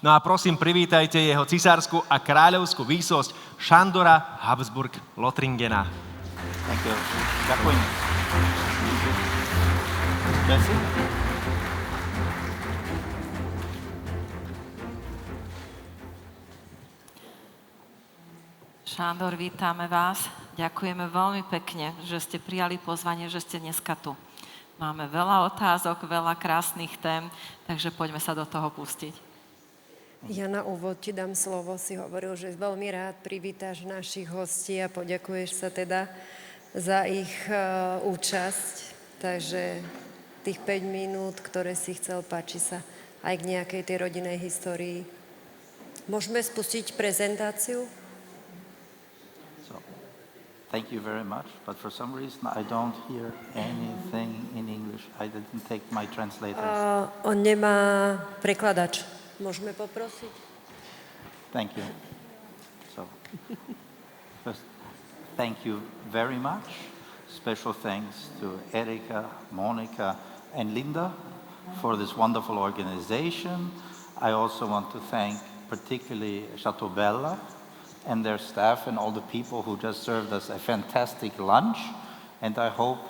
No a prosím, privítajte jeho cisársku a kráľovskú výsosť Sandora Habsburg-Lothringena. Ďakujem. Sandor, vítame vás. Ďakujeme veľmi pekne, že ste prijali pozvanie, že ste dneska tu. Máme veľa otázok, veľa krásnych tém, takže poďme sa do toho pustiť. Ja na úvod ti dám slovo. Si hovoril, že veľmi rád privítaš našich hostí a poďakuješ sa teda za ich účasť. Takže tých 5 minút, ktoré si chcel, páči sa aj k nejakej tej rodinnej histórii. Môžeme spustiť prezentáciu? Thank you very much, but for some reason I don't hear anything in English. I didn't take my translators. On nemá prekladač. Môžeme poprosiť? Thank you. So, first, thank you very much. Special thanks to Erika, Monica, and Linda for this wonderful organization. I also want to thank particularly Chateau Bella and their staff and all the people who just served us a fantastic lunch. And I hope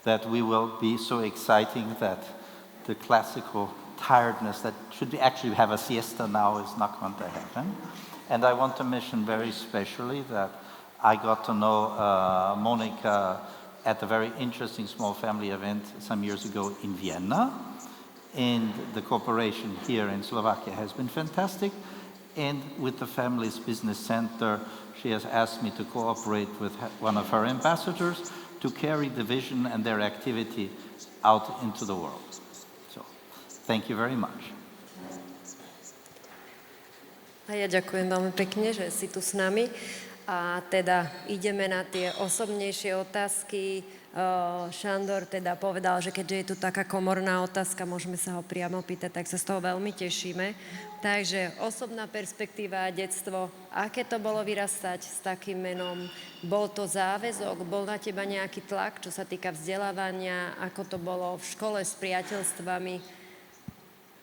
that we will be so exciting that the classical tiredness that should we actually have a siesta now is not going to happen. And I want to mention very specially that I got to know Monica at a very interesting small family event some years ago in Vienna. And the cooperation here in Slovakia has been fantastic. And with the family's business center, she has asked me to cooperate with one of her ambassadors to carry the vision and their activity out into the world. So, thank you very much. A ja ďakujem veľmi pekne, že si tu s nami. A teda ideme na tie osobnejšie otázky. Sandor teda povedal, že keďže je tu taká komorná otázka, môžeme sa ho priamo pýtať, tak sa z toho veľmi tešíme. Takže osobná perspektíva a detstvo, aké to bolo vyrastať s takým menom? Bol to záväzok? Bol na teba nejaký tlak, čo sa týka vzdelávania? Ako to bolo v škole s priateľstvami?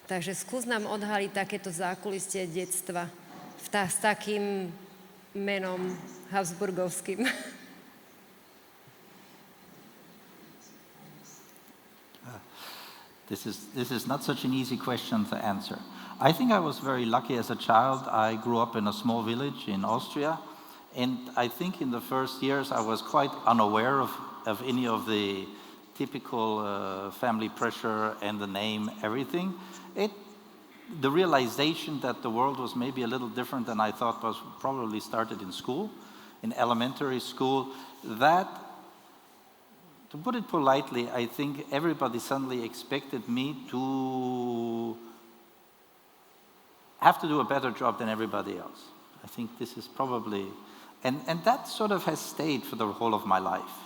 Takže skús nám odhaliť takéto zákulistie detstva s takým menom habsburgovským. This is not such an easy question to answer. I think I was very lucky as a child. I grew up in a small village in Austria, and I think in the first years I was quite unaware of any of the typical family pressure and the name, everything. The realization that the world was maybe a little different than I thought was probably started in school, in elementary school. That, to put it politely, I think everybody suddenly expected me to have to do a better job than everybody else. I think this is probably, and that sort of has stayed for the whole of my life.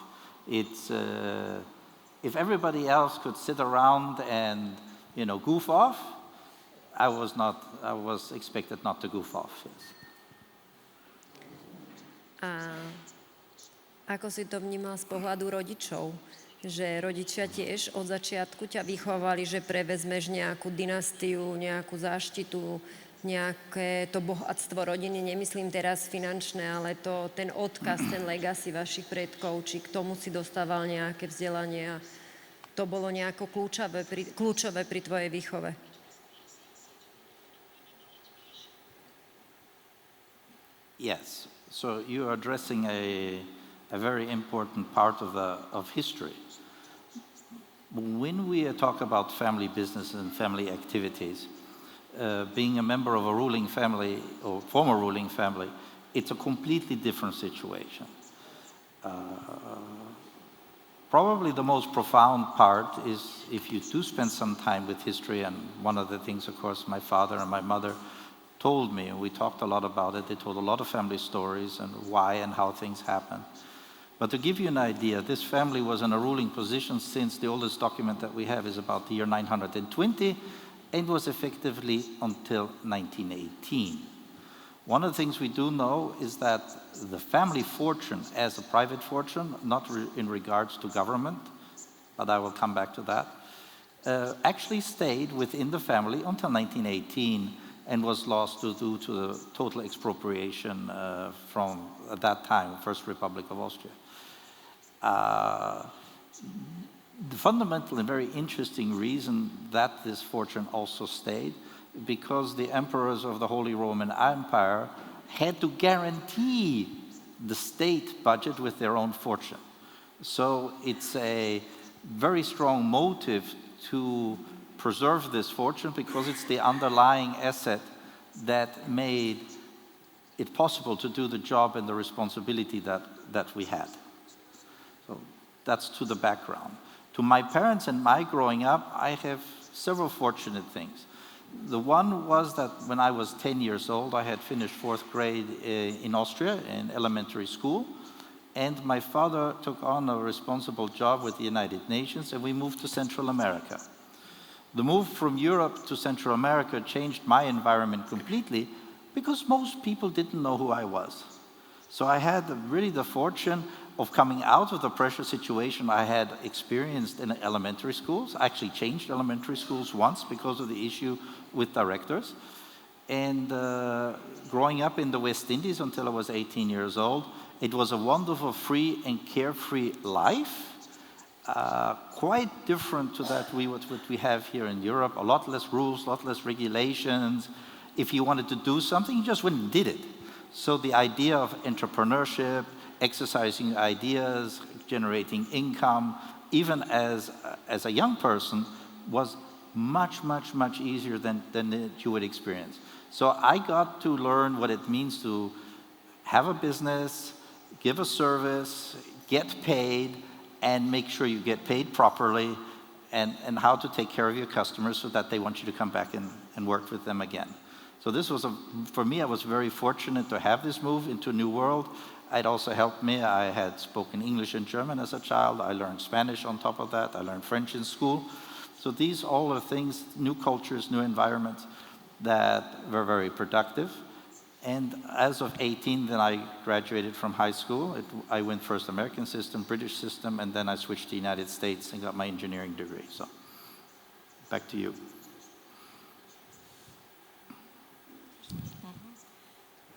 It's, if everybody else could sit around and, goof off, I was expected not to goof off. Yes. Ako si to vnímal z pohľadu rodičov? Že rodičia tiež od začiatku ťa vychovali, že prevezmeš nejakú dynastiu, nejakú záštitu, nejaké to bohatstvo rodiny, nemyslím teraz finančné, ale ten odkaz, ten legacy vašich predkov, či k tomu si dostával nejaké vzdelanie a to bolo nejako kľúčové pri tvojej výchove? Yes, so you are addressing a very important part of history. When we talk about family business and family activities, being a member of a ruling family or former ruling family, it's a completely different situation. Probably the most profound part is if you do spend some time with history, and one of the things, of course, my father and my mother told me, and we talked a lot about it. They told a lot of family stories and why and how things happened. But to give you an idea, this family was in a ruling position since the oldest document that we have is about the year 920 and was effectively until 1918. One of the things we do know is that the family fortune as a private fortune, not in regards to government, but I will come back to that, actually stayed within the family until 1918. and was lost due to the total expropriation from, at that time, First Republic of Austria. The fundamental and very interesting reason that this fortune also stayed, because the emperors of the Holy Roman Empire had to guarantee the state budget with their own fortune. So it's a very strong motive to preserve this fortune, because it's the underlying asset that made it possible to do the job and the responsibility that we had. So that's to the background. To my parents and my growing up, I have several fortunate things. The one was that when I was 10 years old, I had finished 4th grade in Austria in elementary school, and my father took on a responsible job with the United Nations, and we moved to Central America. The move from Europe to Central America changed my environment completely, because most people didn't know who I was. So I had really the fortune of coming out of the pressure situation I had experienced in elementary schools. I actually changed elementary schools once because of the issue with directors. And growing up in the West Indies until I was 18 years old, it was a wonderful, free and carefree life. Quite different to what we have here in Europe. A lot less rules, a lot less regulations. If you wanted to do something, you just went and did it. So the idea of entrepreneurship, exercising ideas, generating income, even as a young person, was much, much, much easier than you would experience. So I got to learn what it means to have a business, give a service, get paid, and make sure you get paid properly, and how to take care of your customers so that they want you to come back and work with them again. So this was, for me, I was very fortunate to have this move into a new world. It also helped me. I had spoken English and German as a child. I learned Spanish on top of that. I learned French in school. So these all are things, new cultures, new environments that were very productive. And as of 18, then I graduated from high school. I went first American system, British system, and then I switched to the United States and got my engineering degree. So back to you.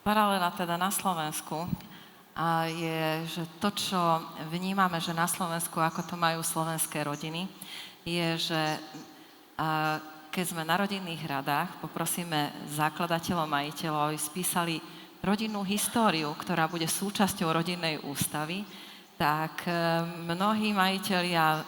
Paralela teda na Slovensku je, že to, čo vnímame, že na Slovensku, ako to majú slovenské rodiny, je, že keď sme na rodinných radách, poprosíme zakladateľov, majiteľov, aby spísali rodinnú históriu, ktorá bude súčasťou rodinnej ústavy, tak mnohí majitelia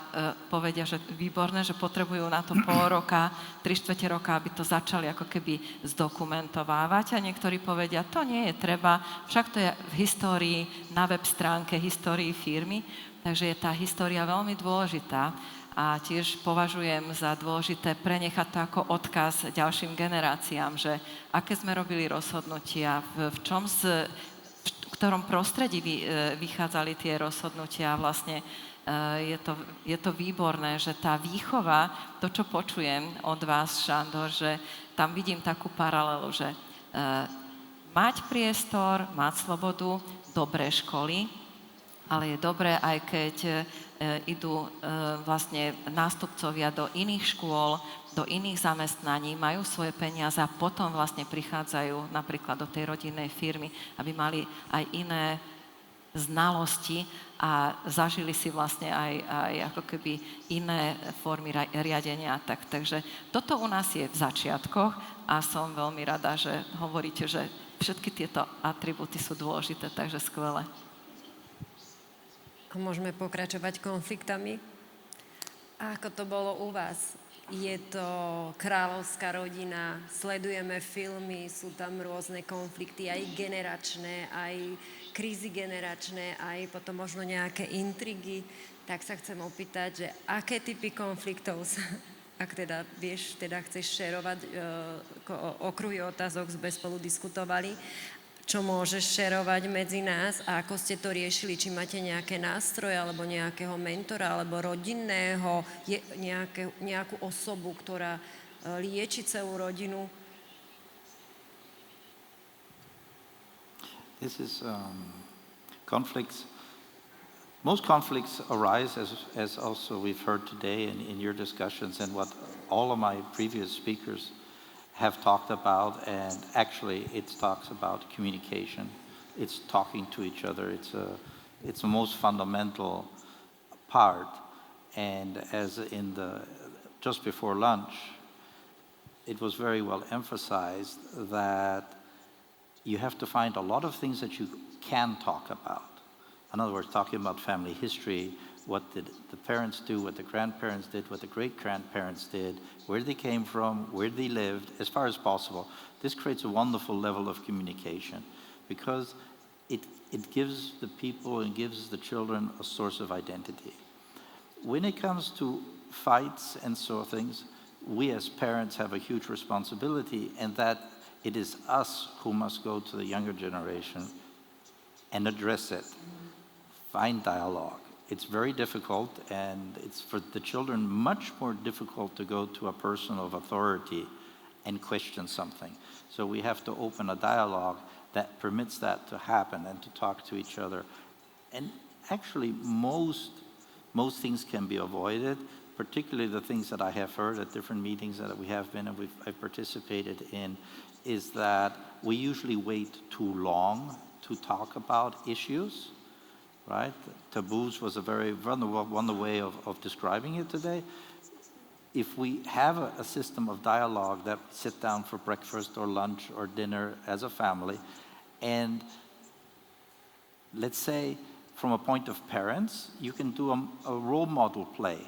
povedia, že výborné, že potrebujú na to pol roka, 3/4 roka, aby to začali ako keby zdokumentovávať. A niektorí povedia, to nie je treba, však to je v histórii, na web stránke histórii firmy, takže je tá história veľmi dôležitá. A tiež považujem za dôležité prenechať to ako odkaz ďalším generáciám, že aké sme robili rozhodnutia, v ktorom prostredí vychádzali tie rozhodnutia. Vlastne je to výborné, že tá výchova, to, čo počujem od vás, Sandor, že tam vidím takú paralelu, že mať priestor, mať slobodu, dobré školy, ale je dobré aj keď idú vlastne nástupcovia do iných škôl, do iných zamestnaní, majú svoje peniaze a potom vlastne prichádzajú napríklad do tej rodinnej firmy, aby mali aj iné znalosti a zažili si vlastne aj ako keby iné formy riadenia. Takže toto u nás je v začiatkoch a som veľmi rada, že hovoríte, že všetky tieto atribúty sú dôležité, takže skvelé. A môžeme pokračovať konfliktami? A ako to bolo u vás? Je to kráľovská rodina, sledujeme filmy, sú tam rôzne konflikty, aj generačné, aj krízy generačné, aj potom možno nejaké intrigy. Tak sa chcem opýtať, že aké typy konfliktov sa, ak teda vieš, teda chceš šerovať okruhy otázok, sme spolu diskutovali, čo môžeš šerovať medzi nás a ako ste to riešili, či máte nejaké nástroje alebo nejakého mentora alebo rodinného, nejakú osobu, ktorá lieči celú rodinu. This is conflicts. Most conflicts arise, as also we've heard today in your discussions and what all of my previous speakers have talked about, and actually it talks about communication. It's talking to each other. It's the most fundamental part. And as in just before lunch, it was very well emphasized that you have to find a lot of things that you can talk about. In other words, talking about family history, what did the parents do, what the grandparents did, what the great-grandparents did, where they came from, where they lived, as far as possible. This creates a wonderful level of communication because it gives the people and gives the children a source of identity. When it comes to fights and so things, we as parents have a huge responsibility, and that it is us who must go to the younger generation and address it, find dialogue. It's very difficult, and it's for the children much more difficult to go to a person of authority and question something. So we have to open a dialogue that permits that to happen and to talk to each other. And actually most things can be avoided, particularly the things that I have heard at different meetings that we have been and I've participated in, is that we usually wait too long to talk about issues, right? Taboos was a very wonderful way of describing it today. If we have a system of dialogue that sit down for breakfast or lunch or dinner as a family, and let's say from a point of parents, you can do a role model play.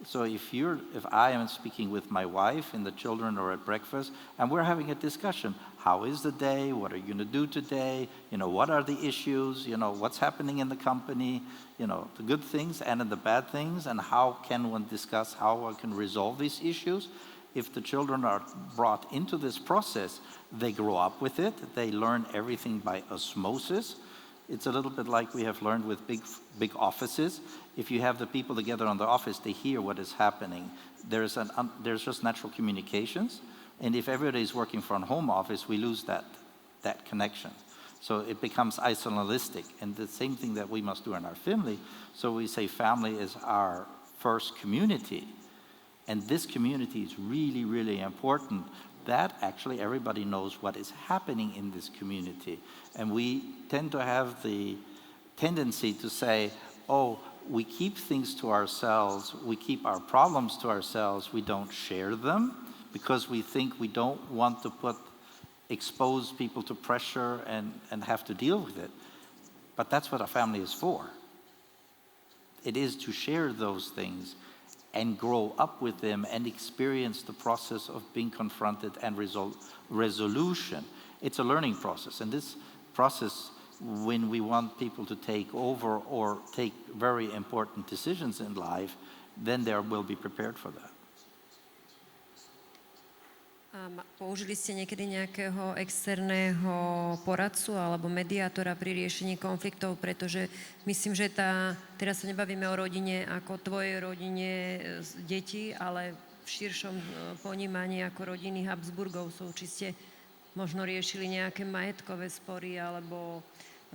So if I am speaking with my wife and the children are at breakfast and we're having a discussion, how is the day? What are you going to do today? What are the issues? What's happening in the company? The good things and the bad things, and how can one discuss how one can resolve these issues? If the children are brought into this process, they grow up with it. They learn everything by osmosis. It's a little bit like we have learned with big offices. If you have the people together in the office, they hear what is happening. There's just natural communications. And if everybody is working from home office, we lose that connection. So it becomes isolationistic. And the same thing that we must do in our family. So we say family is our first community. And this community is really, really important. That actually everybody knows what is happening in this community. And we tend to have the tendency to say, oh, we keep things to ourselves, we keep our problems to ourselves, we don't share them because we think we don't want to expose people to pressure and have to deal with it. But that's what a family is for. It is to share those things and grow up with them and experience the process of being confronted and resolution. It's a learning process. And this process, when we want people to take over or take very important decisions in life, then they will be prepared for that. Použili ste niekedy nejakého externého poradcu alebo mediátora pri riešení konfliktov, pretože myslím, že teraz sa nebavíme o rodine ako tvojej rodine detí, ale v širšom ponímaní ako rodiny Habsburgov sú čiste možno riešili nejaké majetkové spory alebo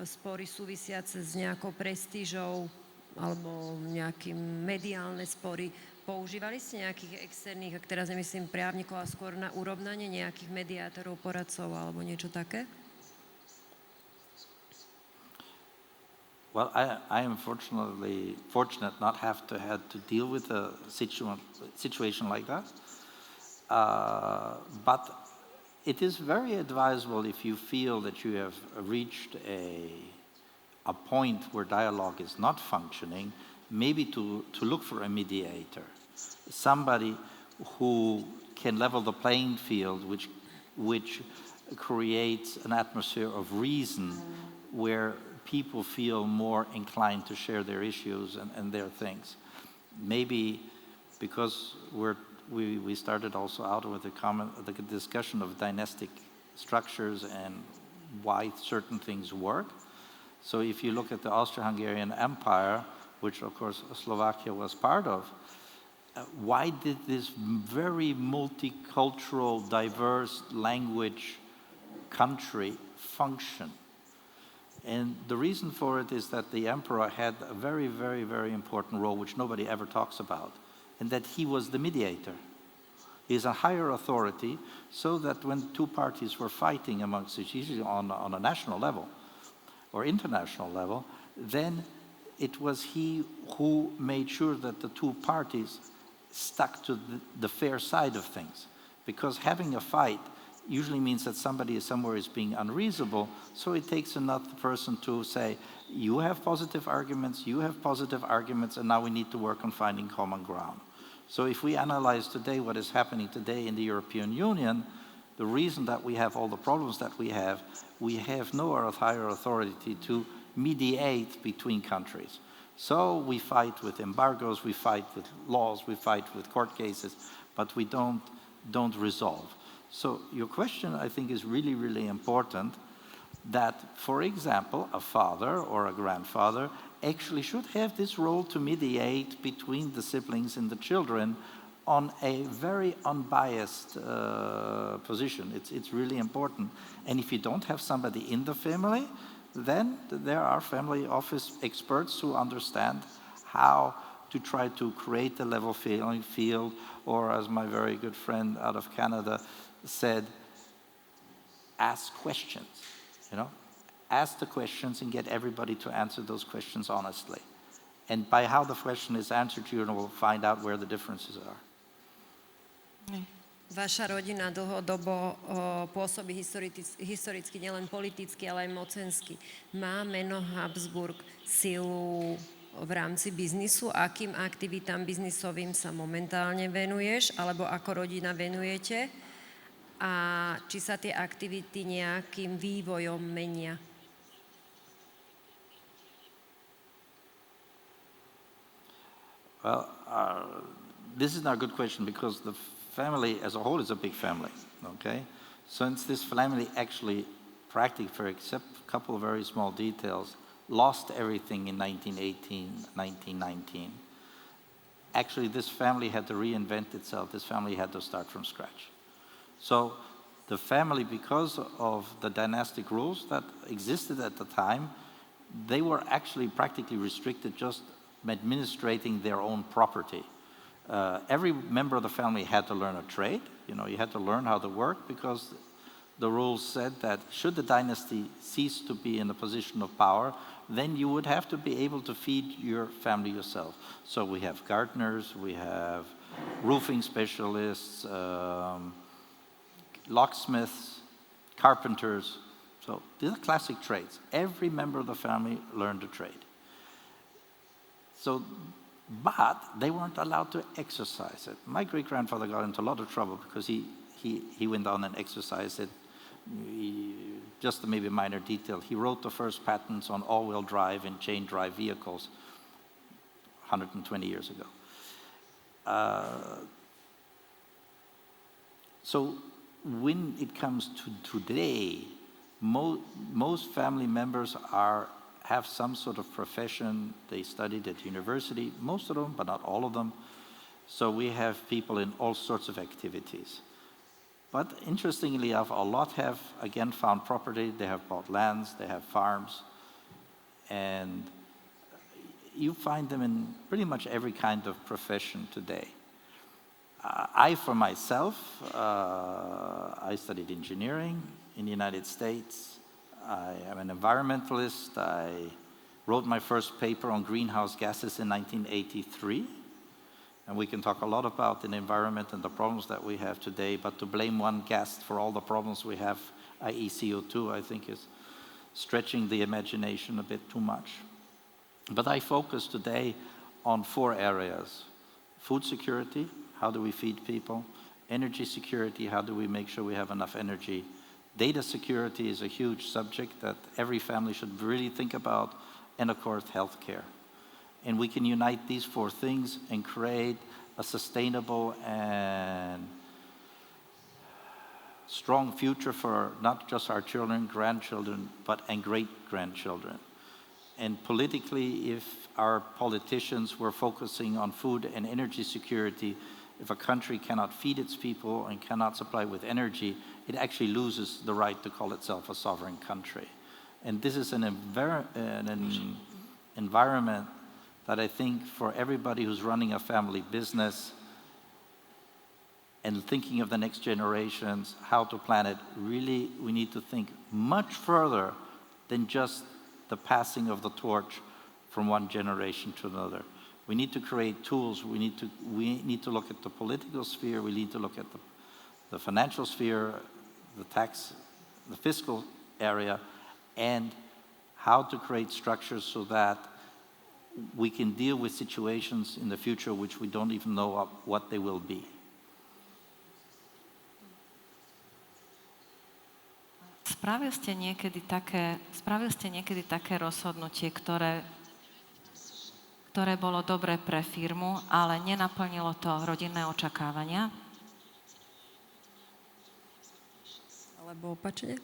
spory súvisiace s nejakou prestížou alebo nejakým mediálne spory. Používali ste nejakých externých, ak teraz nemyslím právnikov, a skôr na urovnanie nejakých mediátorov, poradcov alebo niečo také? Well, I am fortunate not have to deal with a situation like that. But it is very advisable if you feel that you have reached a point where dialogue is not functioning, maybe to look for a mediator, somebody who can level the playing field, which creates an atmosphere of reason where people feel more inclined to share their issues and their things. Maybe because we started also out with the discussion of dynastic structures and why certain things work. So if you look at the Austro-Hungarian Empire, which of course Slovakia was part of, why did this very multicultural, diverse language country function? And the reason for it is that the emperor had a very, very, very important role, which nobody ever talks about, and that he was the mediator. is a higher authority, so that when two parties were fighting amongst each other on a national level or international level, then it was he who made sure that the two parties stuck to the fair side of things. Because having a fight usually means that somebody somewhere is being unreasonable, so it takes another person to say, you have positive arguments, and now we need to work on finding common ground. So if we analyze today what is happening today in the European Union, the reason that we have all the problems that we have no higher authority to mediate between countries. So we fight with embargoes, we fight with laws, we fight with court cases, but we don't resolve. So your question, I think, is really, really important, that, for example, a father or a grandfather actually should have this role to mediate between the siblings and the children on a very unbiased position. It's really important. And if you don't have somebody in the family, then there are family office experts who understand how to try to create a level playing field, or as my very good friend out of Canada said, ask questions, Ask the questions and get everybody to answer those questions honestly. And by how the question is answered, you will find out where the differences are. Vaša rodina dlhodobo pôsobí historicky nielen politicky, ale aj mocensky. Má meno Habsburg silu v rámci biznisu? Akým aktivitám biznisovým sa momentálne venuješ, alebo ako rodina venujete? A či sa tie aktivity nejakým vývojom menia? Well, this is not a good question, because the family as a whole is a big family, okay? Since this family actually, practically, except a couple of very small details, lost everything in 1918, 1919. Actually, this family had to reinvent itself. This family had to start from scratch. So the family, because of the dynastic rules that existed at the time, they were actually practically restricted just administrating their own property. Every member of the family had to learn a trade. You had to learn how to work, because the rules said that should the dynasty cease to be in a position of power, then you would have to be able to feed your family yourself. So we have gardeners, we have roofing specialists, locksmiths, carpenters. So these are classic trades. Every member of the family learned a trade. But they weren't allowed to exercise it. My great-grandfather got into a lot of trouble because he went on and exercised it. Just maybe a minor detail, he wrote the first patents on all-wheel drive and chain-drive vehicles 120 years ago. So when it comes to today, most family members have some sort of profession. They studied at university, most of them, but not all of them. So we have people in all sorts of activities. But interestingly enough, a lot have, again, found property. They have bought lands, they have farms. And you find them in pretty much every kind of profession today. I, for myself, I studied engineering in the United States. I am an environmentalist. I wrote my first paper on greenhouse gases in 1983. And we can talk a lot about the environment and the problems that we have today, but to blame one gas for all the problems we have, i.e. CO2, I think is stretching the imagination a bit too much. But I focus today on 4 areas. Food security, how do we feed people? Energy security, how do we make sure we have enough energy? Data security is a huge subject that every family should really think about, and of course, healthcare. And we can unite these 4 things and create a sustainable and strong future for not just our children, grandchildren, and great-grandchildren. And politically, if our politicians were focusing on food and energy security, if a country cannot feed its people and cannot supply with energy, it actually loses the right to call itself a sovereign country. And this is an environment that I think for everybody who's running a family business and thinking of the next generations, how to plan it, really we need to think much further than just the passing of the torch from one generation to another. We need to create tools. We need to look at the political sphere. We need to look at the financial sphere, the tax, the fiscal area, and how to create structures so that we can deal with situations in the future which we don't even know what they will be. Spravili ste niekedy také rozhodnutie, ktoré bolo dobré pre firmu, ale nenaplnilo to rodinné očakávania? Alebo opačne?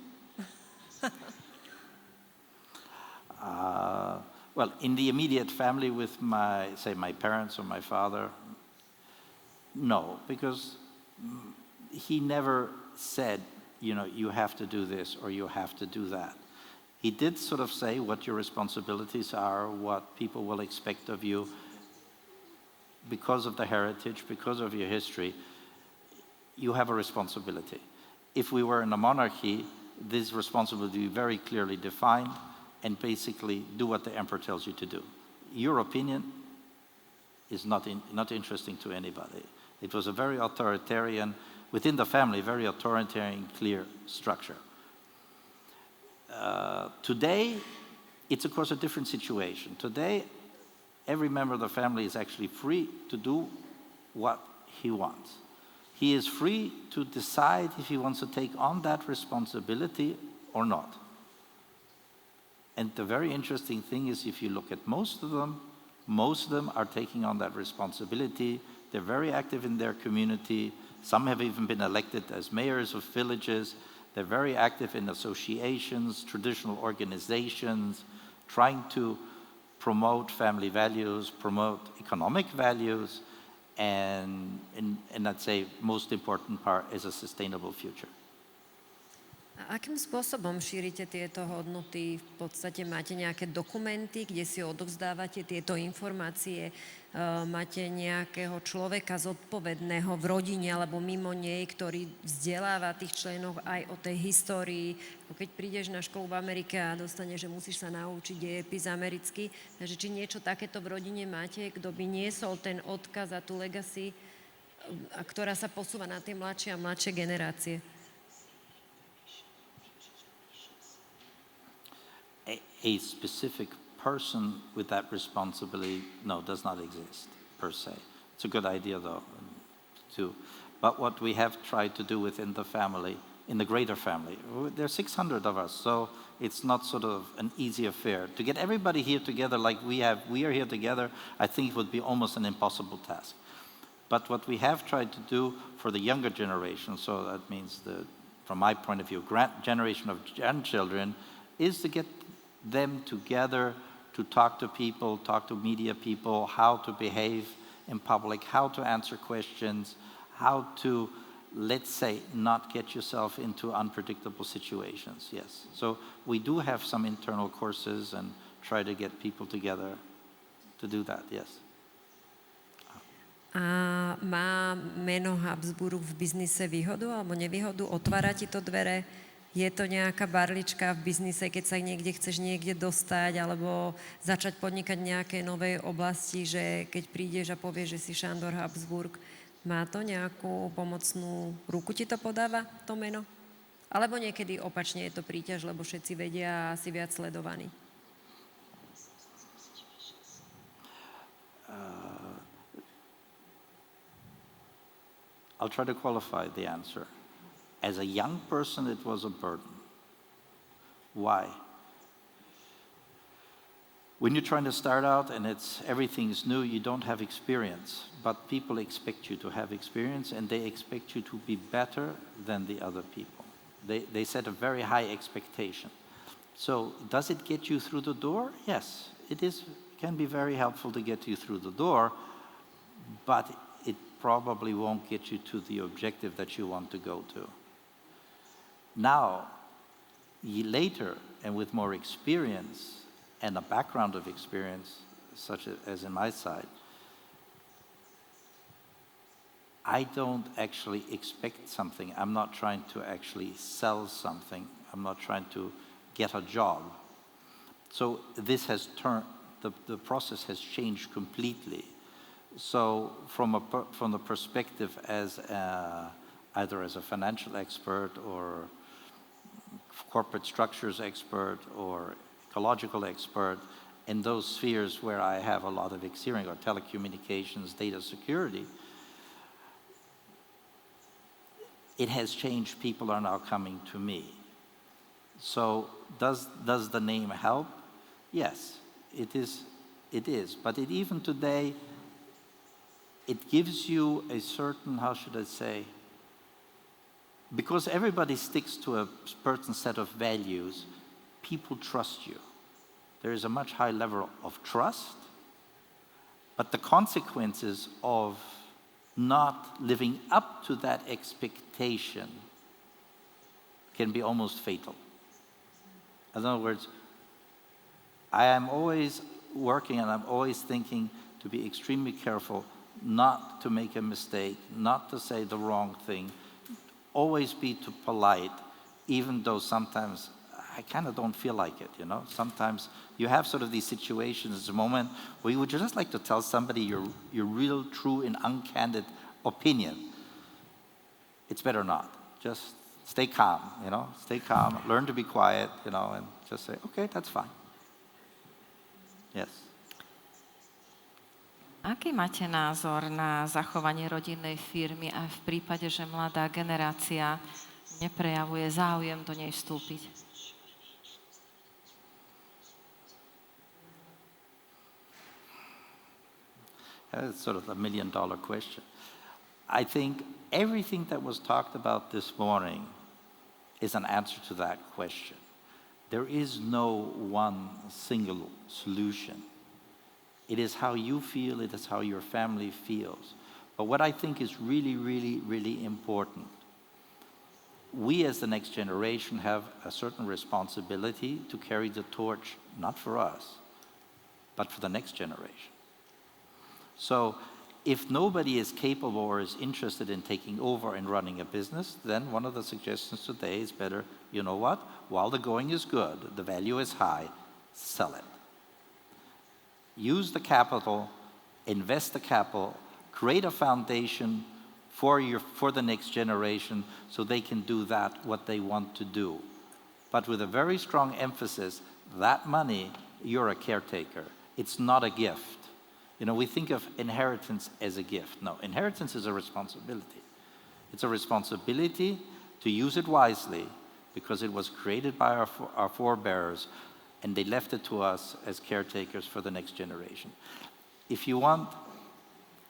Well, in the immediate family with my parents or my father, no, because he never said, you have to do this or you have to do that. He did sort of say what your responsibilities are, what people will expect of you because of the heritage, because of your history. You have a responsibility. If we were in a monarchy, this responsibility would be very clearly defined and basically do what the emperor tells you to do. Your opinion is not interesting to anybody. It was a very authoritarian, within the family, very authoritarian, clear structure. Today, it's of course a different situation. Today, every member of the family is actually free to do what he wants. He is free to decide if he wants to take on that responsibility or not. And the very interesting thing is if you look at most of them are taking on that responsibility. They're very active in their community. Some have even been elected as mayors of villages. They're very active in associations, traditional organizations, trying to promote family values, promote economic values, and I'd say most important part is a sustainable future. A akým spôsobom šírite tieto hodnoty? V podstate máte nejaké dokumenty, kde si odovzdávate tieto informácie? Máte nejakého človeka zodpovedného v rodine alebo mimo nej, ktorý vzdeláva tých členov aj o tej histórii? Keď prídeš na školu v Amerike a dostaneš, že musíš sa naučiť dejepis americký, takže či niečo takéto v rodine máte, kto by niesol ten odkaz a tú legacy, a ktorá sa posúva na tie mladšie a mladšie generácie? A specific person with that responsibility, no, does not exist per se. It's a good idea though, too. But what we have tried to do within the family, in the greater family, there are 600 of us, so it's not sort of an easy affair. To get everybody here together like we are here together, I think it would be almost an impossible task. But what we have tried to do for the younger generation, so that means from my point of view, generation of grandchildren, is to get them together to talk to people, talk to media people, how to behave in public, how to answer questions, how to, let's say, not get yourself into unpredictable situations, yes. So we do have some internal courses and try to get people together to do that, yes. A má meno Habsburg v biznise výhodu alebo nevýhodu? Otvára ti to dvere? Je to nejaká barlička v biznise, keď sa chceš niekde dostať alebo začať podnikať nejaké novej oblasti, že keď prídeš a povieš, že si Sandor Habsburg, má to nejakú pomocnú ruku, ti to podáva, to meno? Alebo niekedy opačne je to príťaž, lebo všetci vedia a si viac sledovaní? I'll try to qualify the answer. As a young person, it was a burden. Why? When you're trying to start out and everything's new, you don't have experience, but people expect you to have experience and they expect you to be better than the other people. They set a very high expectation. So does it get you through the door? Yes, it can be very helpful to get you through the door, but it probably won't get you to the objective that you want to go to. Now, later, and with more experience and a background of experience, such as in my side, I don't actually expect something. I'm not trying to actually sell something. I'm not trying to get a job. So this has the process has changed completely. So from the perspective as either as a financial expert or corporate structures expert or ecological expert, in those spheres where I have a lot of experience, or telecommunications, data security, it has changed. People are now coming to me. So does the name help? Yes, it is. But even today, it gives you a certain, how should I say, because everybody sticks to a certain set of values, people trust you. There is a much higher level of trust, but the consequences of not living up to that expectation can be almost fatal. In other words, I am always working and I'm always thinking to be extremely careful not to make a mistake, not to say the wrong thing, always be too polite, even though sometimes I kind of don't feel like it, you know. Sometimes you have sort of these situations, a moment where you would just like to tell somebody your real, true, and uncandid opinion. It's better not. Just stay calm, you know. Stay calm, learn to be quiet, you know, and just say, okay, that's fine. Yes. Aký máte názor na zachovanie rodinnej firmy a v prípade, že mladá generácia neprejavuje záujem do nej vstúpiť? That's sort of a million-dollar question. I think everything that was talked about this morning is an answer to that question. There is no one single solution. It is how you feel, it is how your family feels. But what I think is really, really, really important, we as the next generation have a certain responsibility to carry the torch, not for us, but for the next generation. So if nobody is capable or is interested in taking over and running a business, then one of the suggestions today is better, you know what? While the going is good, the value is high, sell it. Use the capital, invest the capital, create a foundation for the next generation so they can do that, what they want to do. But with a very strong emphasis, that money, you're a caretaker. It's not a gift. You know, we think of inheritance as a gift. No, inheritance is a responsibility. It's a responsibility to use it wisely because it was created by our forebears and they left it to us as caretakers for the next generation. If you want,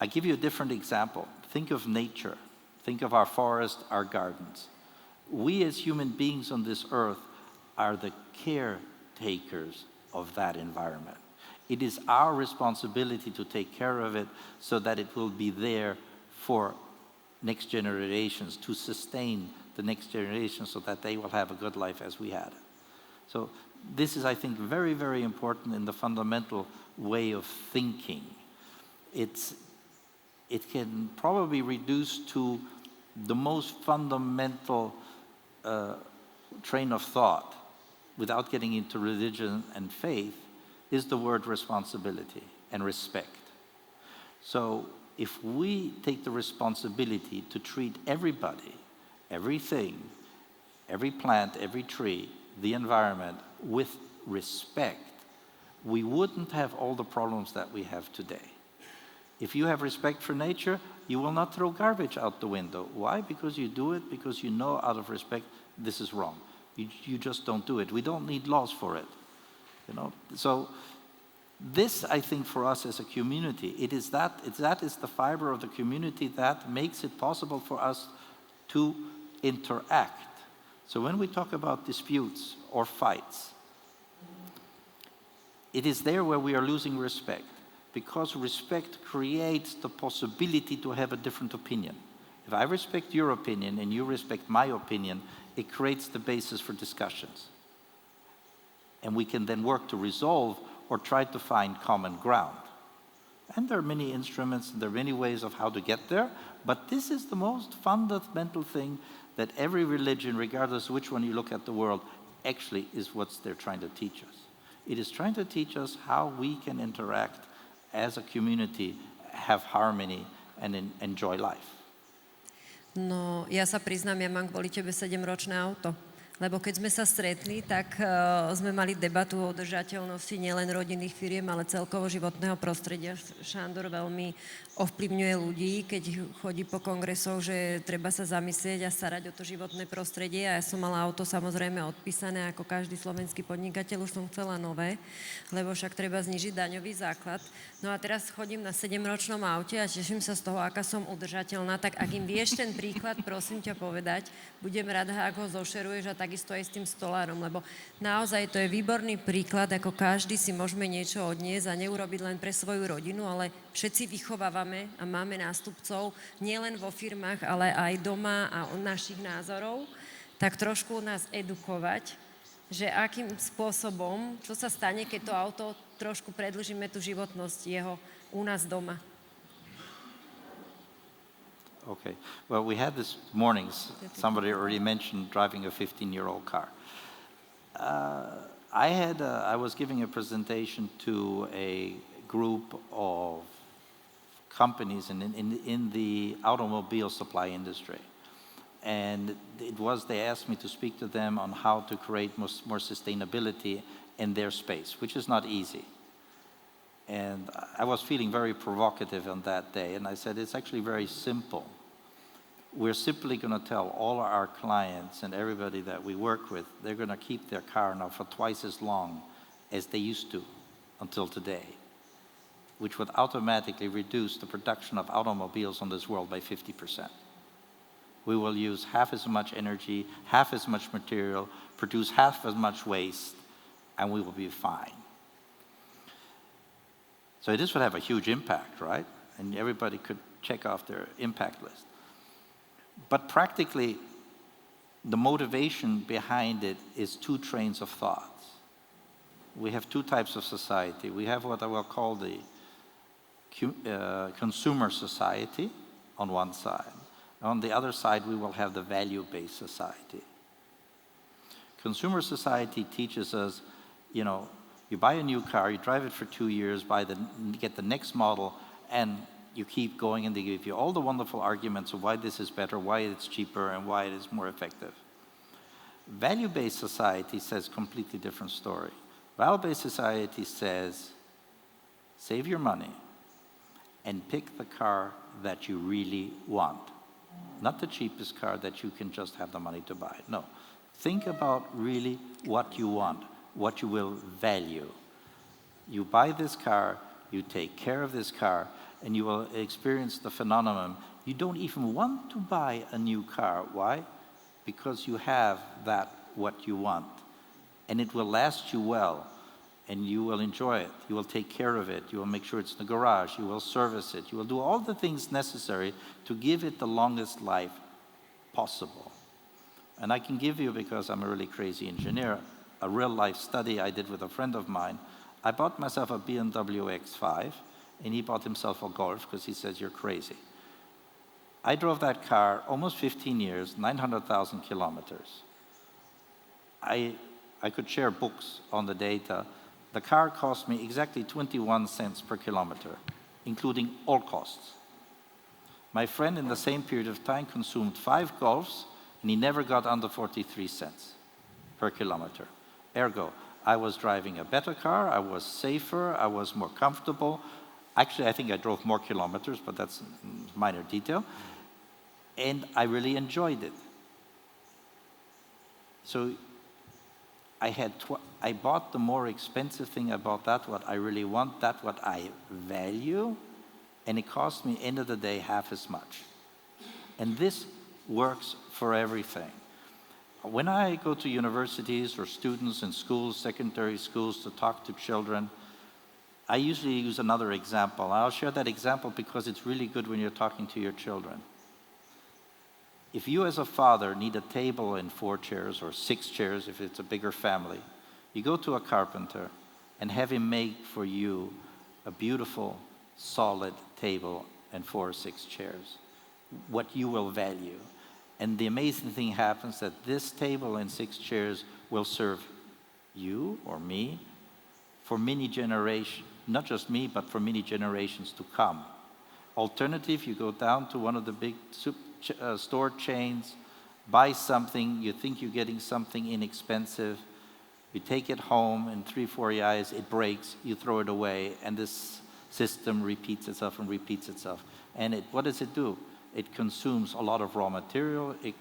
I give you a different example. Think of nature. Think of our forest, our gardens. We as human beings on this earth are the caretakers of that environment. It is our responsibility to take care of it so that it will be there for next generations, to sustain the next generation so that they will have a good life as we had. So this is, I think, very, very important in the fundamental way of thinking. It can probably reduce to the most fundamental train of thought, without getting into religion and faith, is the word responsibility and respect. So if we take the responsibility to treat everybody, everything, every plant, every tree, the environment with respect, we wouldn't have all the problems that we have today. If you have respect for nature, you will not throw garbage out the window. Why? Because you do it, because you know out of respect this is wrong. You just don't do it. We don't need laws for it. You know, so this, I think, for us as a community, that is the fiber of the community that makes it possible for us to interact. So when we talk about disputes or fights, it is there where we are losing respect, because respect creates the possibility to have a different opinion. If I respect your opinion and you respect my opinion, it creates the basis for discussions. And we can then work to resolve or try to find common ground. And there are many instruments, and there are many ways of how to get there, but this is the most fundamental thing that every religion, regardless of which one you look at the world, actually is what they're trying to teach us. It is trying to teach us how we can interact as a community, have harmony, and enjoy life. No, ja sa priznám, ja mám kvôli tebe 7-ročné auto. Lebo keď sme sa stretli, tak sme mali debatu o udržateľnosti nielen rodinných firiem, ale celkovo životného prostredia. Sandor veľmi ovplyvňuje ľudí, keď chodí po kongresoch, že treba sa zamyslieť a starať o to životné prostredie. A ja som mala auto samozrejme odpísané, ako každý slovenský podnikateľ, už som chcela nové, lebo však treba znižiť daňový základ. No a teraz chodím na 7-ročnom aute a teším sa z toho, aká som udržateľná. Tak ak im vieš ten príklad, prosím ťa povedať, budem rada, ak ho zošeruješ a takisto aj s tým stolárom, lebo naozaj to je výborný príklad, ako každý si môžeme niečo odniesť a neurobiť len pre svoju rodinu, ale všetci vychovávame a máme nástupcov nielen vo firmách, ale aj doma a od našich názorov, tak trošku nás edukovať, že akým spôsobom, čo sa stane, keď to auto trošku predĺžime tú životnosť jeho u nás doma. Okay. Well, we had this morning, somebody already mentioned driving a 15-year-old car. I was giving a presentation to a group of companies in the automobile supply industry. And they asked me to speak to them on how to create more sustainability in their space, which is not easy. And I was feeling very provocative on that day, and I said, it's actually very simple. We're simply going to tell all our clients and everybody that we work with, they're going to keep their car now for twice as long as they used to until today, which would automatically reduce the production of automobiles on this world by 50%. We will use half as much energy, half as much material, produce half as much waste, and we will be fine. So this would have a huge impact, right? And everybody could check off their impact list. But practically, the motivation behind it is two trains of thoughts. We have two types of society. We have what I will call the consumer society on one side. On the other side, we will have the value-based society. Consumer society teaches us, you know, you buy a new car, you drive it for 2 years, get the next model, and you keep going, and they give you all the wonderful arguments of why this is better, why it's cheaper, and why it is more effective. Value-based society says a completely different story. Value-based society says, save your money and pick the car that you really want. Not the cheapest car that you can just have the money to buy. No. Think about really what you want, what you will value. You buy this car, you take care of this car, and you will experience the phenomenon. You don't even want to buy a new car. Why? Because you have that what you want. And it will last you well, and you will enjoy it. You will take care of it. You will make sure it's in the garage. You will service it. You will do all the things necessary to give it the longest life possible. And I can give you, because I'm a really crazy engineer, a real-life study I did with a friend of mine. I bought myself a BMW X5, and he bought himself a Golf because he says, you're crazy. I drove that car almost 15 years, 900,000 kilometers. I could share books on the data. The car cost me exactly 21 cents per kilometer, including all costs. My friend in the same period of time consumed 5 Golfs, and he never got under 43 cents per kilometer. Ergo, I was driving a better car, I was safer, I was more comfortable. Actually, I think I drove more kilometers, but that's a minor detail. And I really enjoyed it. So I bought the more expensive thing about that, what I really want, that what I value, and it cost me, end of the day, half as much. And this works for everything. When I go to universities or students in schools, secondary schools, to talk to children, I usually use another example. I'll share that example because it's really good when you're talking to your children. If you as a father need a table and 4 chairs or 6 chairs if it's a bigger family, you go to a carpenter and have him make for you a beautiful solid table and 4 or 6 chairs, what you will value. And the amazing thing happens that this table and 6 chairs will serve you or me for many generations, not just me, but for many generations to come. Alternative, you go down to one of the big store chains, buy something, you think you're getting something inexpensive, you take it home, in 3-4 years it breaks, you throw it away, and this system repeats itself and repeats itself. And what does it do? It consumes a lot of raw material, it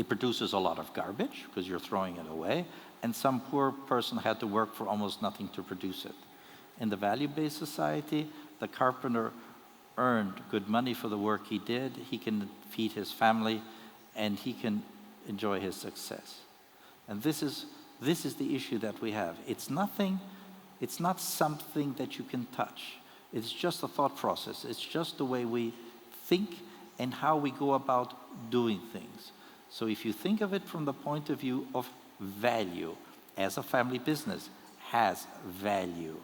produces a lot of garbage, because you're throwing it away, and some poor person had to work for almost nothing to produce it. In the value-based society, the carpenter earned good money for the work he did, he can feed his family, and he can enjoy his success. And this is the issue that we have. It's not something that you can touch. It's just a thought process. It's just the way we think and how we go about doing things. So if you think of it from the point of view of value, as a family business has value,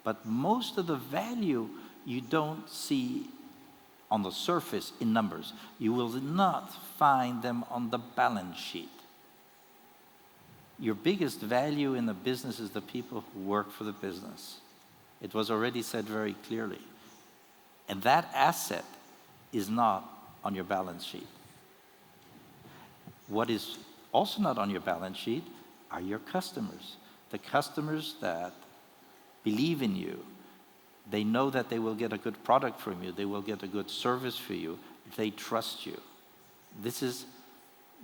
but most of the value you don't see on the surface in numbers. You will not find them on the balance sheet. Your biggest value in the business is the people who work for the business. It was already said very clearly. And that asset is not on your balance sheet. What is also not on your balance sheet are your customers. The customers that believe in you. They know that they will get a good product from you. They will get a good service for you. They trust you. This is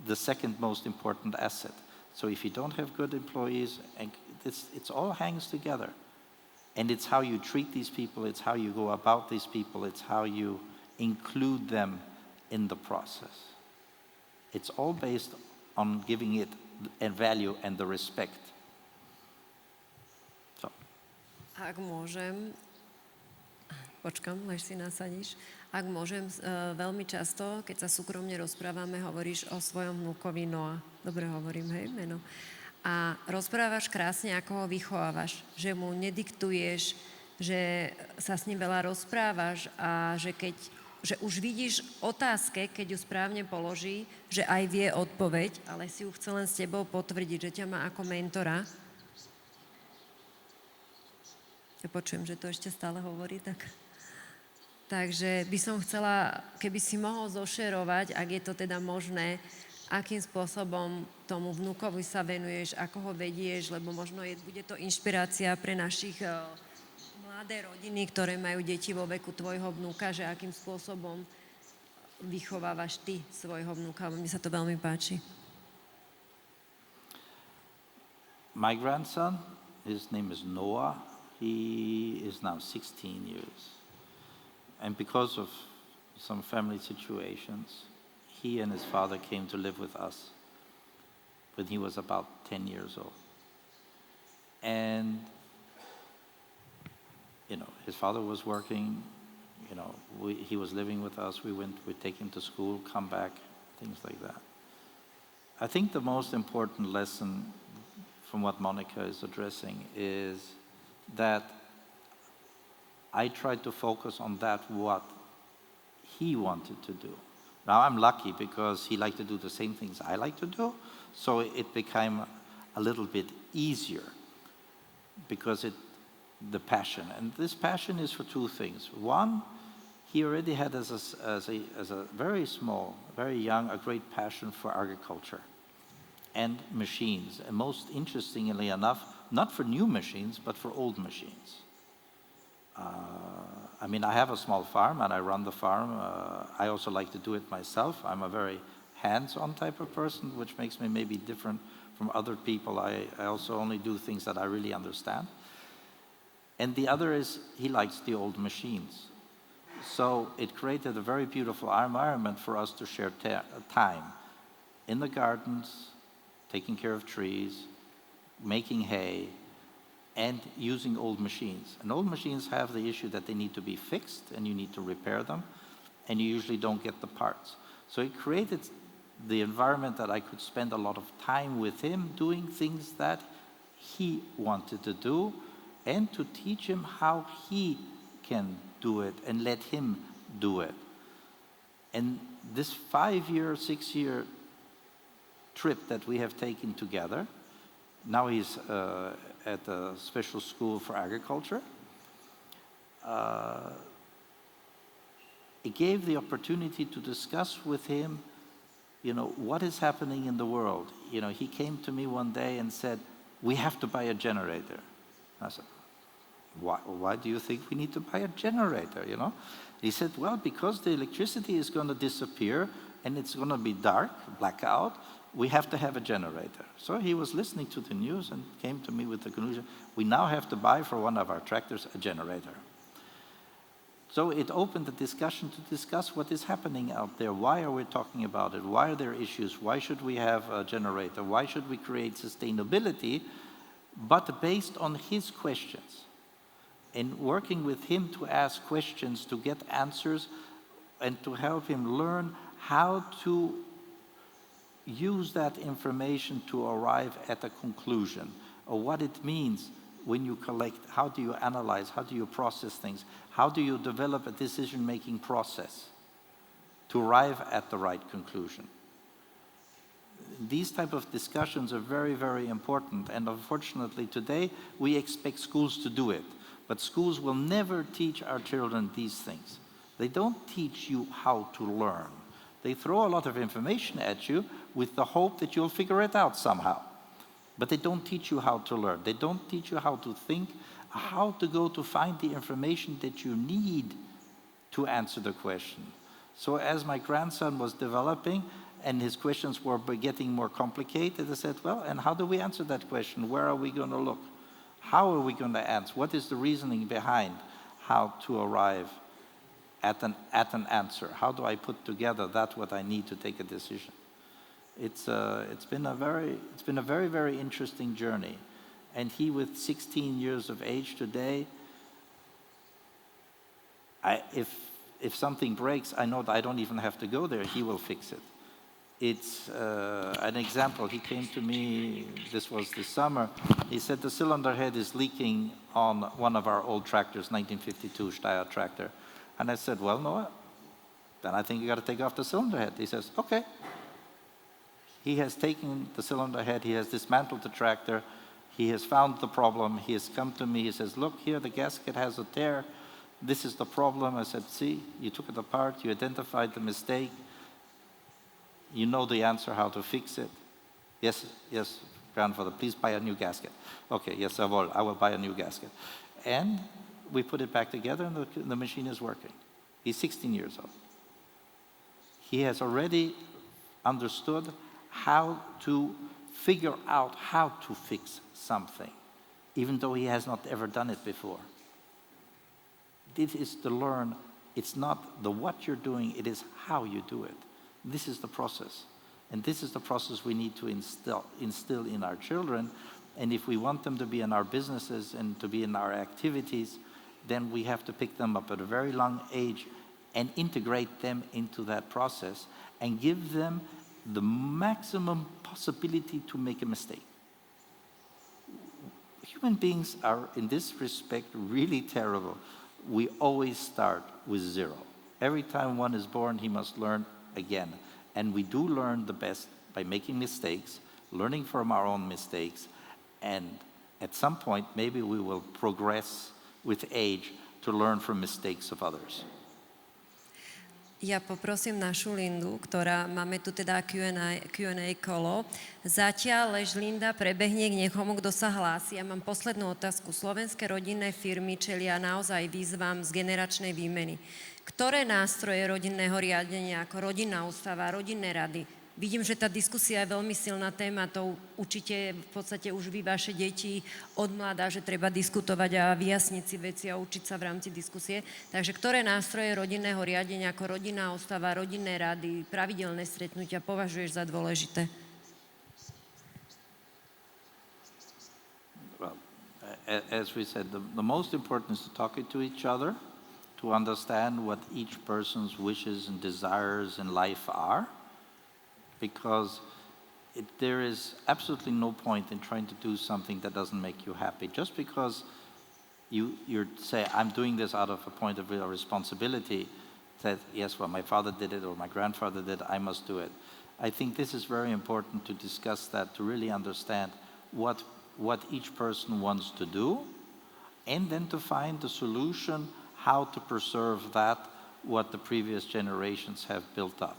the second most important asset. So if you don't have good employees, and it's all hangs together. And it's how you treat these people, it's how you go about these people, it's how you include them in the process. It's all based on giving it a value and the respect. So. Ak môžem, počkam, lež si nasadíš. Ak môžem, veľmi často, keď sa súkromne rozprávame, hovoríš o svojom vnúkovi Noa. Dobre hovorím, hej, meno. A rozprávaš krásne, ako ho vychovávaš. Že mu nediktuješ, že sa s ním veľa rozprávaš a že už vidíš otázke, keď ju správne položí, že aj vie odpoveď, ale si ju chce len s tebou potvrdiť, že ťa má ako mentora. Ja počujem, že to ešte stále hovorí, tak... Takže by som chcela, keby si mohol zošerovať, ak je to teda možné, akým spôsobom tomu vnúkovi sa venuješ, ako ho vedieš, lebo možno bude to inšpirácia pre našich mladé rodiny, ktoré majú deti vo veku tvojho vnúka, že akým spôsobom vychovávaš ty svojho vnúka. Mne sa to veľmi páči. My grandson, his name is Noah. He is now 16 years. And because of some family situations, he and his father came to live with us when he was about 10 years old. And, his father was working, he was living with us, we'd take him to school, come back, things like that. I think the most important lesson from what Monica is addressing is that I tried to focus on what he wanted to do. Now I'm lucky because he liked to do the same things I like to do, so it became a little bit easier because the passion. And this passion is for two things. One, he already had as a very small, very young, a great passion for agriculture and machines. And most interestingly enough, not for new machines, but for old machines. I have a small farm and I run the farm. I also like to do it myself. I'm a very hands-on type of person, which makes me maybe different from other people. I also only do things that I really understand. And the other is he likes the old machines. So it created a very beautiful environment for us to share time in the gardens, taking care of trees, making hay, and using old machines. And old machines have the issue that they need to be fixed and you need to repair them, and you usually don't get the parts. So it created the environment that I could spend a lot of time with him doing things that he wanted to do, and to teach him how he can do it and let him do it. And this 5-year, 6-year trip that we have taken together, now he's at a special school for agriculture, it gave the opportunity to discuss with him, what is happening in the world. He came to me one day and said, we have to buy a generator. I said, why do you think we need to buy a generator, He said, well, because the electricity is going to disappear and it's going to be dark, blackout, we have to have a generator. So he was listening to the news and came to me with the conclusion, we now have to buy for one of our tractors a generator. So it opened the discussion to discuss what is happening out there. Why are we talking about it? Why are there issues? Why should we have a generator? Why should we create sustainability? But based on his questions. And working with him to ask questions, to get answers, and to help him learn how to use that information to arrive at a conclusion, or what it means when you collect, how do you analyze, how do you process things, how do you develop a decision-making process to arrive at the right conclusion. These type of discussions are very, very important, and unfortunately today we expect schools to do it, but schools will never teach our children these things. They don't teach you how to learn. They throw a lot of information at you with the hope that you'll figure it out somehow. But they don't teach you how to learn. They don't teach you how to think, how to go to find the information that you need to answer the question. So as my grandson was developing and his questions were getting more complicated, I said, well, and how do we answer that question? Where are we going to look? How are we going to answer? What is the reasoning behind how to arrive at an answer? How do I put together that what I need to take a decision? It's been a very, very interesting journey. And he, with 16 years of age today, if something breaks, I know that I don't even have to go there. He will fix it. It's an example. He came to me, this was this summer. He said the cylinder head is leaking on one of our old tractors, 1952 Steyr tractor. And I said, well, Noah, then I think you got to take off the cylinder head. He says, okay. He has taken the cylinder head, he has dismantled the tractor, he has found the problem, he has come to me, he says, look here, the gasket has a tear, this is the problem. I said, see, you took it apart, you identified the mistake, you know the answer how to fix it. Yes, grandfather, please buy a new gasket. Okay, yes, I will buy a new gasket. And we put it back together and the machine is working. He's 16 years old. He has already understood how to figure out how to fix something, even though he has not ever done it before. This is to learn. It's not the what you're doing, it is how you do it. This is the process. And this is the process we need to instill in our children. And if we want them to be in our businesses and to be in our activities, then we have to pick them up at a very young age and integrate them into that process and give them the maximum possibility to make a mistake. Human beings are, in this respect, really terrible. We always start with zero. Every time one is born, he must learn again. And we do learn the best by making mistakes, learning from our own mistakes, and at some point, maybe we will progress with age to learn from mistakes of others. Ja poprosím našu Lindu, ktorá máme tu teda Q&A kolo. Zatiaľ, lež Linda prebehne k niekomu, kto sa hlási. Ja mám poslednú otázku. Slovenské rodinné firmy čelia naozaj výzvam z generačnej výmeny. Ktoré nástroje rodinného riadenia, ako rodinná ústava, rodinné rady? Vidím, že tá diskusia je veľmi silná téma, to určite v podstate už vy, vaše deti od mladá, že treba diskutovať a vyjasniť si veci a učiť sa v rámci diskusie. Takže ktoré nástroje rodinného riadenia ako rodinná ústava, rodinné rady, pravidelné stretnutia považuješ za dôležité? Well, as we said, the most important is to talk to each other, to understand what each person's wishes and desires in life are. Because there is absolutely no point in trying to do something that doesn't make you happy. Just because you say, I'm doing this out of a point of real responsibility, that, yes, well, my father did it or my grandfather did, I must do it. I think this is very important to discuss that, to really understand what each person wants to do, and then to find the solution how to preserve that, what the previous generations have built up.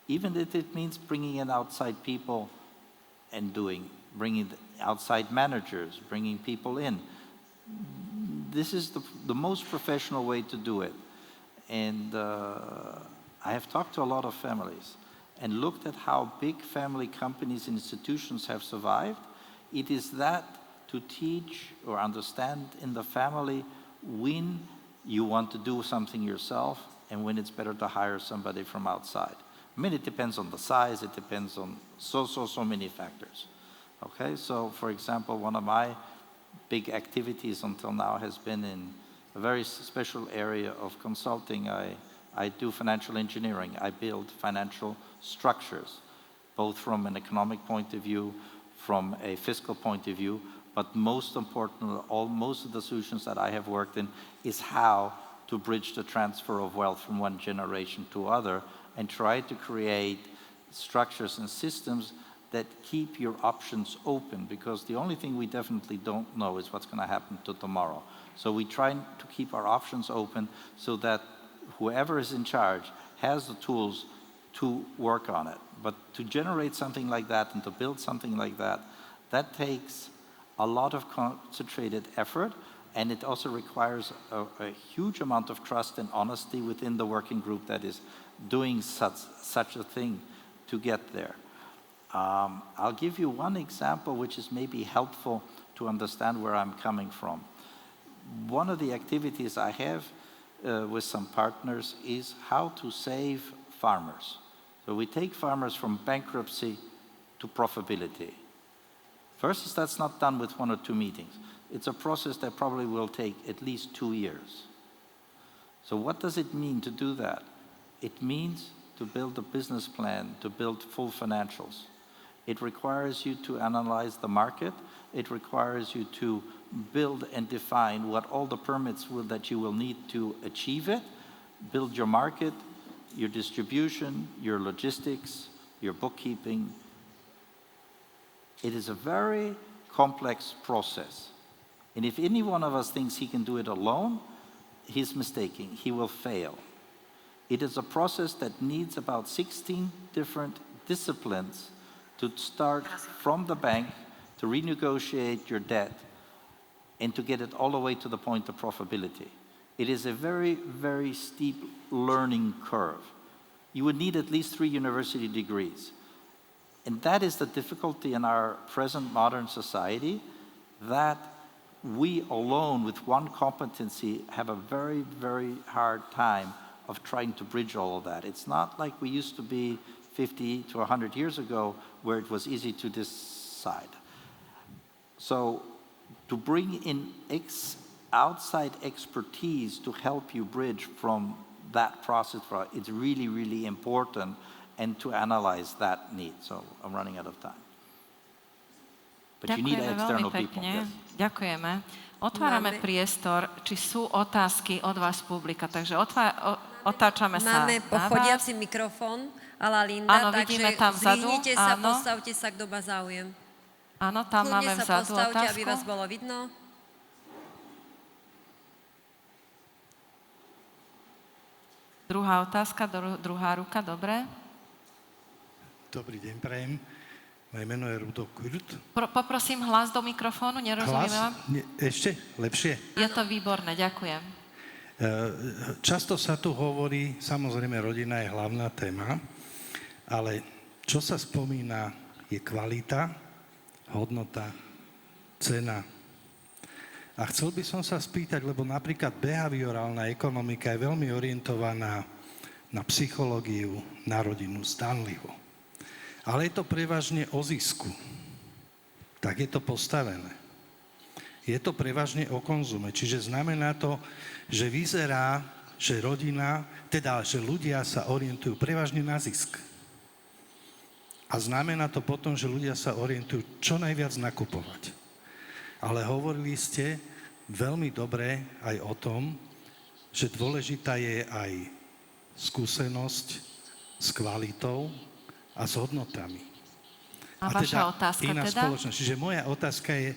Even if it means bringing in outside people and bringing outside managers, bringing people in. This is the most professional way to do it. And I have talked to a lot of families and looked at how big family companies and institutions have survived. It is that to teach or understand in the family when you want to do something yourself and when it's better to hire somebody from outside. I mean, it depends on the size, it depends on so many factors. Okay, so for example, one of my big activities until now has been in a very special area of consulting. I do financial engineering. I build financial structures, both from an economic point of view, from a fiscal point of view, but most important, most of the solutions that I have worked in is how to bridge the transfer of wealth from one generation to other and try to create structures and systems that keep your options open, because the only thing we definitely don't know is what's going to happen to tomorrow. So we try to keep our options open so that whoever is in charge has the tools to work on it. But to generate something like that and to build something like that, that takes a lot of concentrated effort, and it also requires a huge amount of trust and honesty within the working group that is doing such a thing to get there. I'll give you one example which is maybe helpful to understand where I'm coming from. One of the activities I have with some partners is how to save farmers. So we take farmers from bankruptcy to profitability. First, that's not done with 1 or 2 meetings. It's a process that probably will take at least 2 years. So what does it mean to do that? It means to build a business plan, to build full financials. It requires you to analyze the market. It requires you to build and define what all the permits that you will need to achieve it, build your market, your distribution, your logistics, your bookkeeping. It is a very complex process. And if any one of us thinks he can do it alone, he's mistaken. He will fail. It is a process that needs about 16 different disciplines to start from the bank, to renegotiate your debt, and to get it all the way to the point of profitability. It is a very, very steep learning curve. You would need at least 3 university degrees. And that is the difficulty in our present modern society, that we alone with one competency have a very, very hard time of trying to bridge all of that. It's not like we used to be 50 to 100 years ago where it was easy to decide. So to bring in outside expertise to help you bridge from that process, it's really, really important, and to analyze that need. So I'm running out of time. But you need external people. Yes. Ďakujeme. Otvárame priestor, či sú otázky od vás publika. Takže otáčame sa Máme pochodiaci mikrofón, ala Linda, áno, vidíme tam vzadu. Zvihnite sa, postavte sa, kto má záujem. Áno, tam máme vzadu postavte, otázku. aby vás bolo vidno. Druhá otázka, druhá ruka, dobre. Dobrý deň, prajem. Moje meno je Rudo Kurt. Poprosím hlas do mikrofónu, nerozumiem vám. Ešte lepšie? Je to výborné, ďakujem. Často sa tu hovorí, samozrejme rodina je hlavná téma, ale čo sa spomína je kvalita, hodnota, cena. A chcel by som sa spýtať, lebo napríklad behaviorálna ekonomika je veľmi orientovaná na psychológiu, na rodinu, zdanlivo. Ale je to prevažne o zisku. Tak je to postavené. Je to prevažne o konzume. Čiže znamená to, že vyzerá, že rodina, teda že ľudia sa orientujú prevažne na zisk. A znamená to potom, že ľudia sa orientujú čo najviac nakupovať. Ale hovorili ste, veľmi dobre aj o tom, že dôležitá je aj skúsenosť s kvalitou a s hodnotami. A vaša otázka iná teda? spoločnosť. Čiže moja otázka je,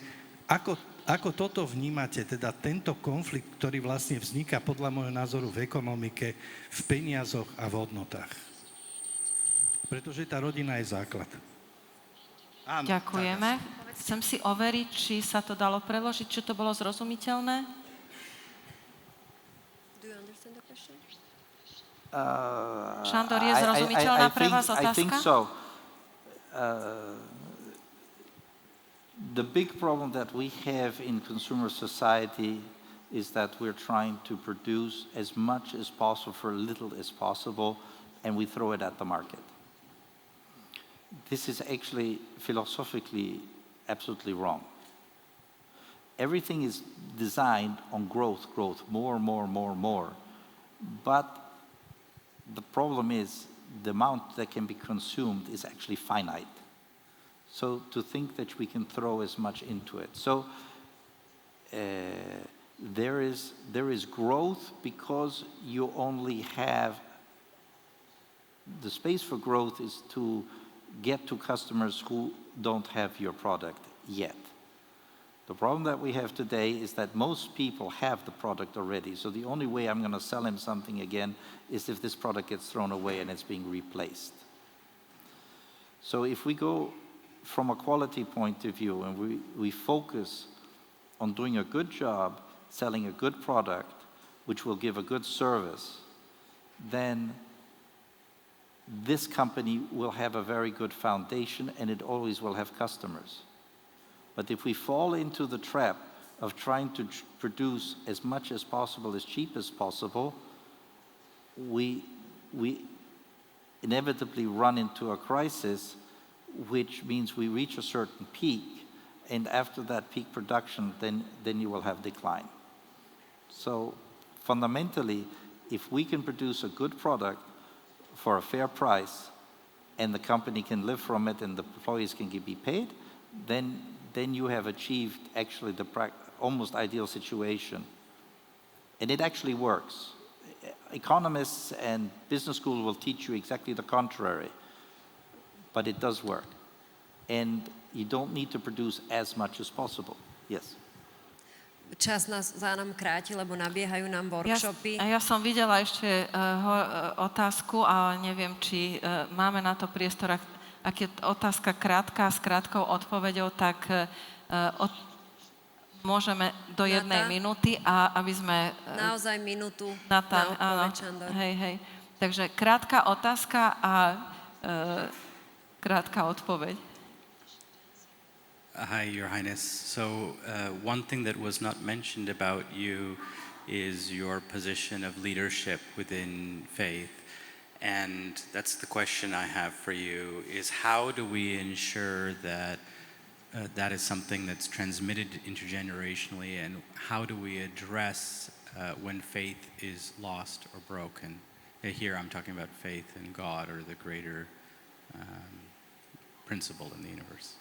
ako toto vnímate, teda tento konflikt, ktorý vlastne vzniká podľa môjho názoru v ekonomike, v peniazoch a v hodnotách? Pretože tá rodina je základ. Áno, Ďakujeme. Chcem si overiť, či sa to dalo preložiť, či to bolo zrozumiteľné. Do you understand the question? Sandor, je zrozumiteľná pre vás otázka? I think so. The big problem that we have in consumer society is that we're trying to produce as much as possible for little as possible, and we throw it at the market. This is actually philosophically absolutely wrong. Everything is designed on growth, more. But the problem is the amount that can be consumed is actually finite. So to think that we can throw as much into it. So there is growth because you only have the space for growth is to get to customers who don't have your product yet. The problem that we have today is that most people have the product already. So the only way I'm going to sell him something again is if this product gets thrown away and it's being replaced. So if we go from a quality point of view and we focus on doing a good job, selling a good product, which will give a good service, then this company will have a very good foundation and it always will have customers. But if we fall into the trap of trying to produce as much as possible, as cheap as possible, we inevitably run into a crisis, which means we reach a certain peak, and after that peak production, then you will have decline. So fundamentally, if we can produce a good product for a fair price, and the company can live from it, and the employees can be paid, then you have achieved actually the almost ideal situation. And it actually works. Economists and business school will teach you exactly the contrary. But it does work. And you don't need to produce as much as possible. Yes. Čas nám kráti, lebo nabiehajú nám workshopy. Ja som videla ešte otázku, ale neviem, či máme na to priestor. Ak je otázka krátka s krátkou odpoveďou, tak môžeme do jednej minúty, a aby sme... Naozaj minútu na odpoveď, Sandor. Hej. Takže krátka otázka a krátka odpoveď. Hi, Your Highness. So one thing that was not mentioned about you is your position of leadership within faith. And that's the question I have for you, is how do we ensure that that is something that's transmitted intergenerationally, and how do we address when faith is lost or broken? Here I'm talking about faith in God or the greater principle in the universe.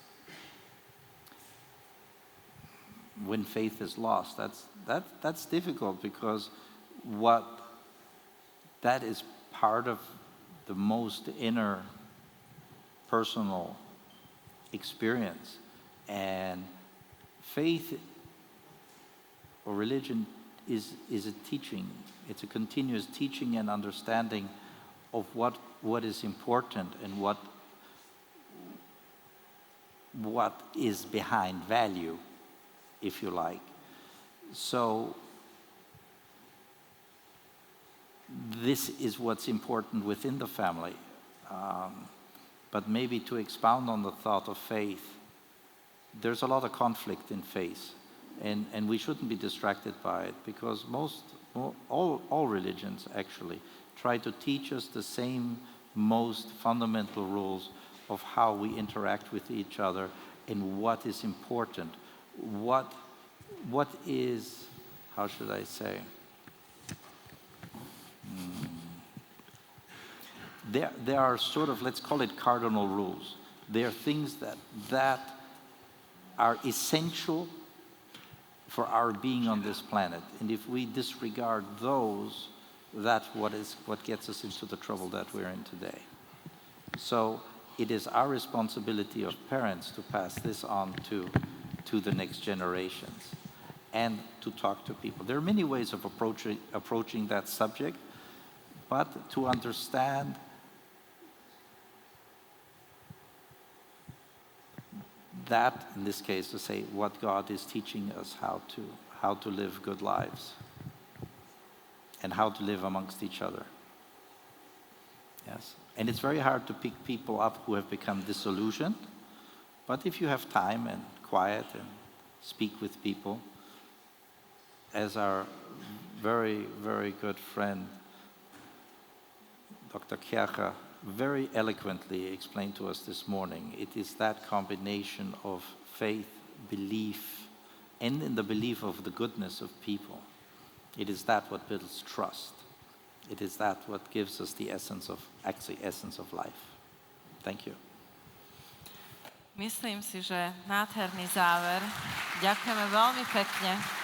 When faith is lost, that's difficult, because that is part of the most inner personal experience. And faith or religion is a teaching. It's a continuous teaching and understanding of what is important and what is behind value, if you like. So this is what's important within the family. But maybe to expound on the thought of faith, there's a lot of conflict in faith, and we shouldn't be distracted by it, because all religions actually try to teach us the same most fundamental rules of how we interact with each other and what is important. What is, how should I say? There are sort of, let's call it cardinal rules. There are things that are essential for our being on this planet. And if we disregard those, that's what gets us into the trouble that we're in today. So it is our responsibility of parents to pass this on to the next generations and to talk to people. There are many ways of approaching that subject, but to understand that, in this case, to say what God is teaching us how to live good lives and how to live amongst each other. Yes. And it's very hard to pick people up who have become disillusioned, but if you have time and quiet and speak with people, as our very, very good friend, Dr. HIRH, very eloquently explained to us this morning, it is that combination of faith, belief, and in the belief of the goodness of people. It is that what builds trust. It is that what gives us the essence of life. Thank you. Myslím si, že nádherný záver. Ďakujeme veľmi pekne.